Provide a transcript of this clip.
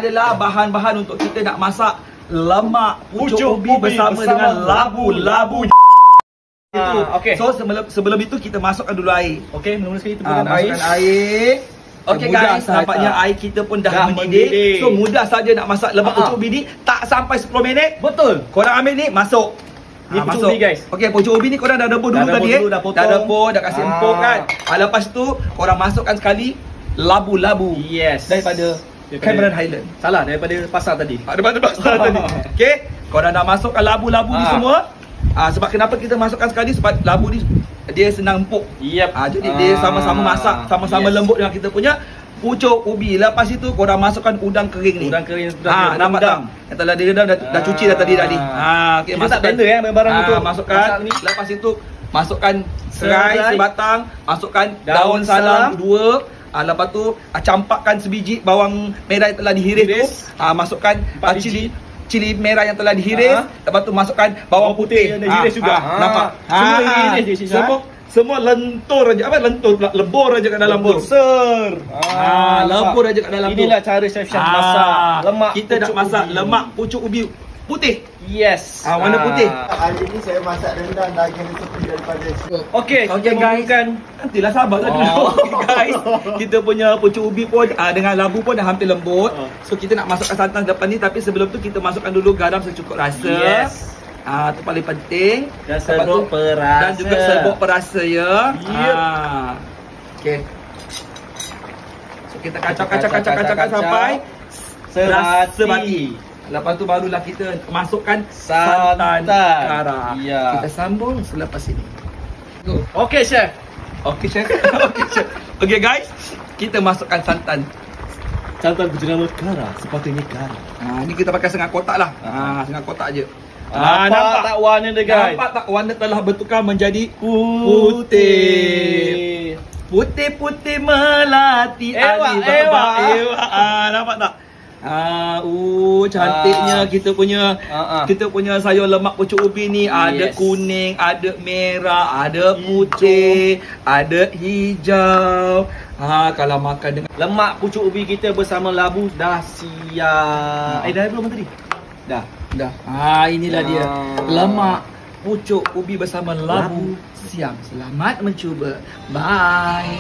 adalah bahan-bahan untuk kita nak masak lemak pucuk ubi bersama dengan labu. Okey. So sebelum itu kita masukkan dulu air. Okey, mula-mula sekali kita masukkan air. Okey guys, nampaknya air kita pun dah mendidih. So mudah saja nak masak lemak pucuk ubi ni, tak sampai 10 minit. Betul. Korang ambil ni, masuk. Ni pucuk ubi guys. Okey, pucuk ubi ni korang dah rebus dulu tadi Dah rebus, dah kasih empuk kan. Lepas tu korang masukkan sekali labu-labu. Yes. Daripada Cameron Highland. Salah, daripada pasar tadi. Daripada pasar tadi. Okey, korang dah masukkan labu-labu ni semua. Sebab kenapa kita masukkan sekali? Sebab labu ni dia senang empuk. Yep. Jadi dia sama-sama masak, sama-sama lembut dengan kita punya pucuk ubi. Lepas itu korang masukkan udang kering ni. Udang kering sudah nampak tak? Yang telah direndam dah cuci dah tadi. Okey, masuk blender barang untuk masukkan. Lepas itu masukkan serai sebatang, masukkan daun salam 2. Lepas tu campakkan sebiji bawang merah yang telah dihiris tu. Masukkan cili merah yang telah dihiris. Lepas tu masukkan bawang putih. Dihiris juga. Nampak? Semua dihiris di sini. Semua lentur aja. Apa lentur pula? Lebur aja kat dalam tu. Besar. Lebur aja kat dalam tu. Inilah cara Chef Syam masak lemak. Kita nak masak lemak pucuk ubi putih. Yes. Warna putih. Hari ni saya masak rendang daging seperti daripada Okey, guys. Nantilah sabar dulu. Guys, kita punya pucuk ubi pun dengan labu pun dah hampir lembut. So kita nak masukkan santan depan ni, tapi sebelum tu kita masukkan dulu garam secukup rasa. Yes. Itu paling penting. Dan serbuk perasa. Dan juga serbuk perasa ya. Okey. So kita kacau sampai sebati. Lepas tu barulah kita masukkan santan garam. Kita sambung selepas ini. Okey chef. Okey chef. Okey guys, kita masukkan santan. Santan berjenama garam, sepatutnya garam. Ni kita pakai setengah kotak lah. Setengah kotak je. Nampak tak warna dia guys? Nampak tak warna telah bertukar menjadi putih. Putih-putih melati ali babak. Nampak tak? Cantiknya kita punya sayur lemak pucuk ubi ni. Ada kuning, ada merah, ada putih, ada hijau. Kalau makan dengan lemak pucuk ubi kita bersama labu dah siap. Dah belum tadi? Dah. Inilah dia lemak pucuk ubi bersama labu siap. Selamat mencuba. Bye.